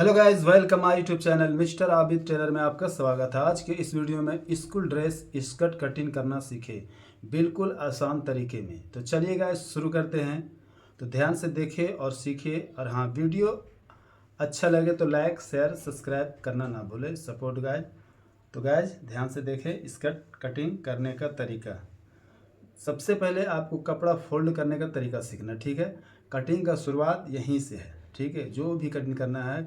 Hello guys, welcome my YouTube channel mister Abid Taylor में आपका स्वागत है। आज के इस वीडियो में स्कूल ड्रेस स्कर्ट कटिंग करना सीखे बिल्कुल आसान तरीके में। तो चलिए गाइस शुरू करते हैं। तो ध्यान से देखें और सीखिए, और हाँ, वीडियो अच्छा लगे तो लाइक शेयर सब्सक्राइब करना ना भूलें। Support guys. तो गाइस ध्यान से देखें स्कर्ट कटिंग करने का तरीका। सबसे पहले आपको कपड़ा फोल्ड करने का तरीका सीखना, ठीक है। कटिंग का शुरुआत यहीं से है, ठीक है। जो भी कटिंग करना है,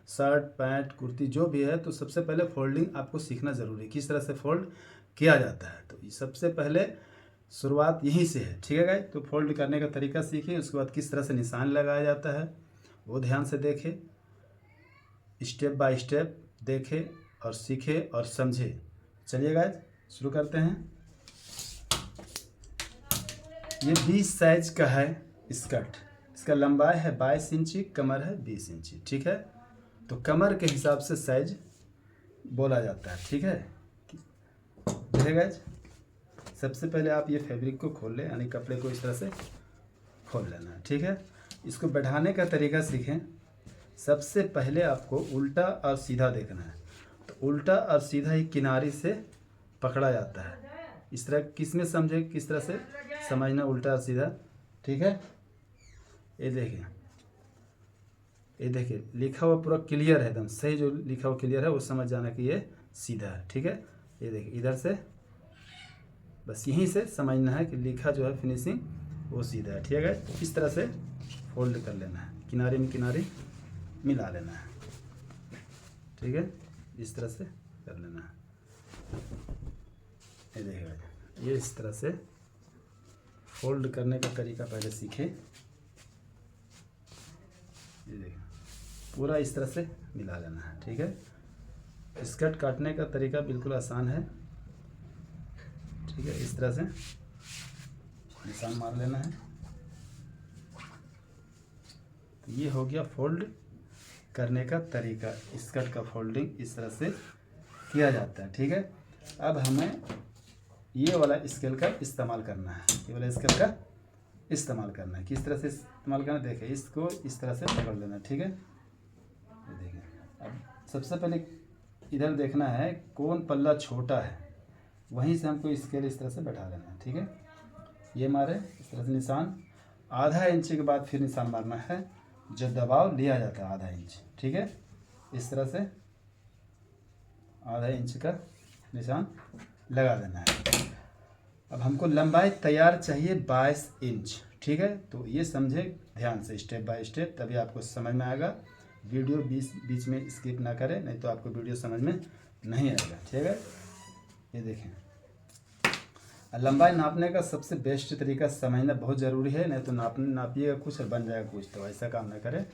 शर्ट पैंट कुर्ती जो भी है, तो सबसे पहले फोल्डिंग आपको सीखना ज़रूरी है, किस तरह से फोल्ड किया जाता है। तो सबसे पहले शुरुआत यहीं से है, ठीक है गाइस। तो फोल्ड करने का तरीका सीखिए, उसके बाद किस तरह से निशान लगाया जाता है वो ध्यान से देखें, स्टेप बाय स्टेप देखें और सीखें और समझें। चलिए गाइस शुरू करते हैं। ये 20 साइज का है स्कर्ट। इसका लंबाई है 22 इंची, कमर है 20 इंची, ठीक है। तो कमर के हिसाब से साइज बोला जाता है, ठीक है। देखिए गाइस, सबसे पहले आप ये फैब्रिक को खोल लें, यानी कपड़े को इस तरह से खोल लेना है, ठीक है। इसको बैठाने का तरीका सीखें। सबसे पहले आपको उल्टा और सीधा देखना है। तो उल्टा और सीधा ही किनारे से पकड़ा जाता है। इस तरह किस में समझे, किस तरह से समझना उल्टा और सीधा, ठीक है। ये देखिए लिखा हुआ पूरा क्लियर है, एकदम सही जो लिखा हुआ क्लियर है वो समझ जाना कि ये सीधा है, ठीक है। ये देखिए इधर से बस यहीं से समझना है कि लिखा जो है फिनिशिंग वो सीधा है, ठीक है। तो इस तरह से फोल्ड कर लेना है, किनारे में किनारे मिला लेना है, ठीक है। इस तरह से कर लेना है। ये देखिए ये इस तरह से फोल्ड करने का तरीका पहले सीखे। ये देखिए पूरा इस तरह से मिला लेना है, ठीक है। स्कर्ट काटने का तरीका बिल्कुल आसान है, ठीक है। इस तरह से निशान मार लेना है। तो ये हो गया फोल्ड करने का तरीका। स्कर्ट का फोल्डिंग इस तरह से किया जाता है, ठीक है। अब हमें ये वाला स्केल का इस्तेमाल करना है, ये वाला स्केल का इस्तेमाल करना है। किस तरह से इस्तेमाल करना है, देखिए इसको इस तरह से पकड़ लेना है, ठीक है। ये देखिए अब सबसे पहले इधर देखना है कौन पल्ला छोटा है, वहीं से हमको स्केल इस तरह से बैठा लेना है, ठीक है। ये मारे इस तरह से निशान, आधा इंच के बाद फिर निशान मारना है जो दबाव लिया जाता है, आधा इंच, ठीक है। इस तरह से आधा इंच का निशान लगा देना है। अब हमको लंबाई तैयार चाहिए 22 इंच, ठीक है। तो ये समझे ध्यान से स्टेप बाय स्टेप, तभी आपको समझ में आएगा। वीडियो बीच में स्किप ना करें, नहीं तो आपको वीडियो समझ में नहीं आएगा, ठीक है। ये देखें, लंबाई नापने का सबसे बेस्ट तरीका समझना बहुत ज़रूरी है, नहीं तो नापिएगा कुछ और बन जाएगा कुछ, तो ऐसा काम ना करें।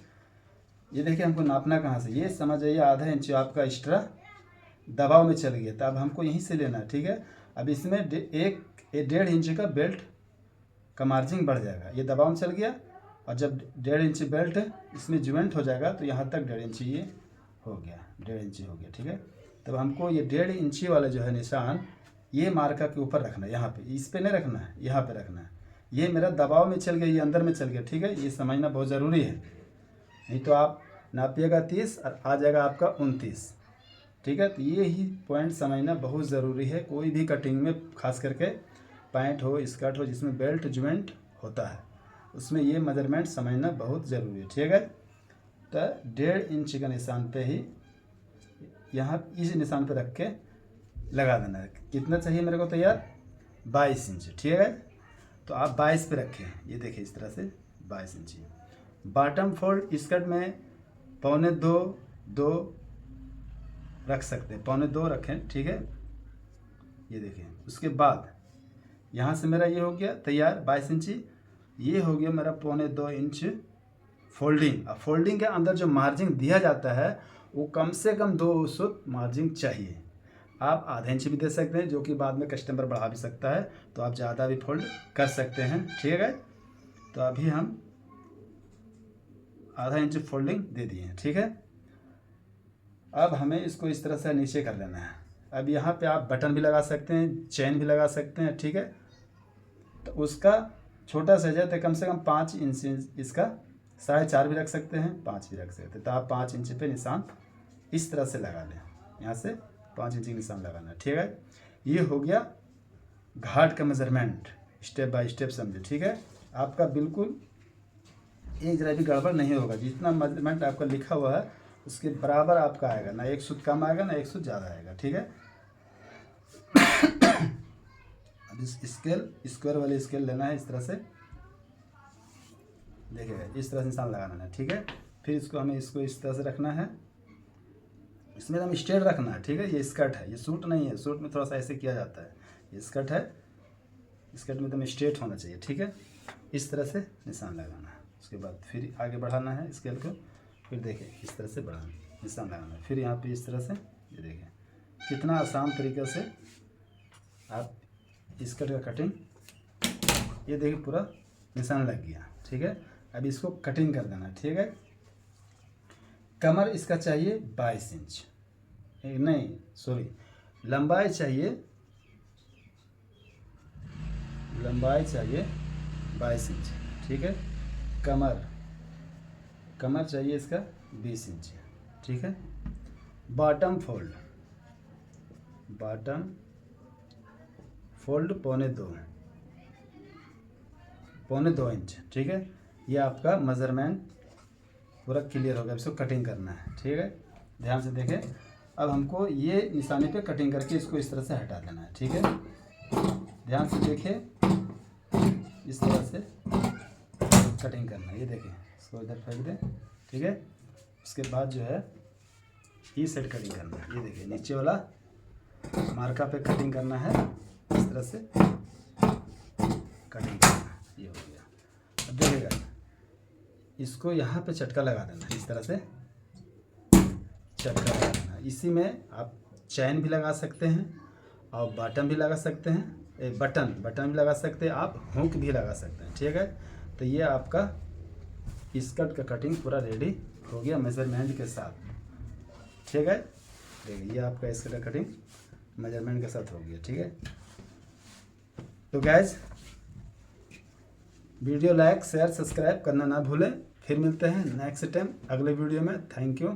ये देखिए हमको नापना कहाँ से, ये समझ आइए आधा इंच आपका एक्स्ट्रा दबाव में चल गया, तो अब हमको यहीं से लेना है, ठीक है। अब इसमें 1.5 इंच का बेल्ट का मार्जिन बढ़ जाएगा, ये दबाव में चल गया, और जब 1.5 इंच बेल्ट इसमें ज्वाइंट हो जाएगा तो यहाँ तक 1.5 इंच ये हो गया, 1.5 इंच हो गया, ठीक है। तब हमको ये 1.5 इंची वाला जो है निशान, ये मार्का के ऊपर रखना है, यहाँ पे, इस पे नहीं रखना है, यहाँ पे रखना है। ये मेरा दबाव में चल गया, ये अंदर में चल गया, ठीक है। ये समझना बहुत ज़रूरी है, नहीं तो आप नापिएगा 30 और आ जाएगा आपका 29, ठीक है। तो ये ही पॉइंट समझना बहुत ज़रूरी है कोई भी कटिंग में, खास करके पैंट हो स्कर्ट हो जिसमें बेल्ट ज्वाइंट होता है, उसमें ये मेजरमेंट समझना बहुत ज़रूरी है, ठीक है। तो 1.5 इंच का निशान पे ही यहाँ इस निशान पे रख के लगा देना है। कितना चाहिए मेरे को तैयार, 22 इंच, ठीक है। तो आप 22 पे रखें, ये देखिए इस तरह से 22 इंची। बॉटम फोल्ड स्कर्ट में 2.25 रख सकते हैं, 2.25 रखें, ठीक है। ये देखिए उसके बाद यहाँ से मेरा ये हो गया तैयार 22 इंची, ये हो गया मेरा 2.25 इंच फोल्डिंग। अब फोल्डिंग के अंदर जो मार्जिन दिया जाता है वो कम से कम 2 सूत मार्जिन चाहिए। आप आधा इंच भी दे सकते हैं, जो कि बाद में कस्टमर बढ़ा भी सकता है, तो आप ज़्यादा भी फोल्ड कर सकते हैं, ठीक है। तो अभी हम आधा इंच फोल्डिंग दे दिए हैं, ठीक है। अब हमें इसको इस तरह से नीचे कर लेना है। अब यहाँ पे आप बटन भी लगा सकते हैं, चेन भी लगा सकते हैं, ठीक है। तो उसका छोटा साइज है तो कम से कम 5 इंच इसका 4.5 भी रख सकते हैं, 5 भी रख सकते हैं। तो आप 5 इंच पे निशान इस तरह से लगा लें, यहाँ से 5 इंच का निशान लगाना है, ठीक है। ये हो गया घाट का मेजरमेंट, स्टेप बाय स्टेप समझे, ठीक है। आपका बिल्कुल एक जरा भी गड़बड़ नहीं होगा, जितना मेजरमेंट आपका लिखा हुआ है उसके बराबर आपका आएगा, ना 1 सूत कम आएगा ना 1 सूत ज़्यादा आएगा, ठीक है। अब इस स्केल स्क्वायर वाली स्केल लेना है, इस तरह से देखिएगा, इस तरह से निशान लगाना है, ठीक है। फिर इसको हमें इसको इस तरह से रखना है, इसमें हम स्ट्रेट रखना है, ठीक है। ये स्कर्ट है, ये सूट नहीं है, सूट में थोड़ा सा ऐसे किया जाता है, ये स्कर्ट है, स्कर्ट में एकदम स्ट्रेट होना चाहिए, ठीक है। इस तरह से निशान लगाना है, उसके बाद फिर आगे बढ़ाना है स्केल को, फिर देखिए इस तरह से बढ़ाना, निशान लगाना है, फिर यहाँ पे इस तरह से, ये देखिए कितना आसान तरीके से आप स्कर्ट का कटिंग, ये देखिए पूरा निशान लग गया, ठीक है। अब इसको कटिंग कर देना, ठीक है। कमर इसका चाहिए 22 इंच, नहीं सॉरी, लंबाई चाहिए 22 इंच, ठीक है। कमर चाहिए इसका 20 इंच, ठीक है। बॉटम फोल्ड पौने 2 इंच, ठीक है। ये आपका मेजरमेंट पूरा क्लियर हो गया। इसको कटिंग करना है, ठीक है, ध्यान से देखें। अब हमको ये निशाने पे कटिंग करके इसको इस तरह से हटा देना है, ठीक है। ध्यान से देखें, इस तरह से कटिंग करना है, ये देखें, इसको इधर फेंक दें, ठीक है। उसके बाद जो है ये सेट कटिंग करना है, ये देखिए नीचे वाला मार्का पे कटिंग करना है, इस तरह से कटिंग करना है, ये हो गया। अब देखिएगा, इसको यहाँ पे चटका लगा देना है, इस तरह से चटका लगा देना। इसी में आप चैन भी लगा सकते हैं और बटन भी लगा सकते हैं, बटन भी लगा सकते हैं, आप हुक भी लगा सकते हैं, ठीक है। तो ये आपका स्कर्ट का कटिंग पूरा रेडी हो गया मेजरमेंट के साथ, ठीक है। देखिए ये आपका स्कर्ट का कटिंग मेजरमेंट के साथ हो गया, ठीक है। तो guys video like share subscribe करना ना भूलें। फिर मिलते हैं नेक्स्ट टाइम अगले वीडियो में। Thank you.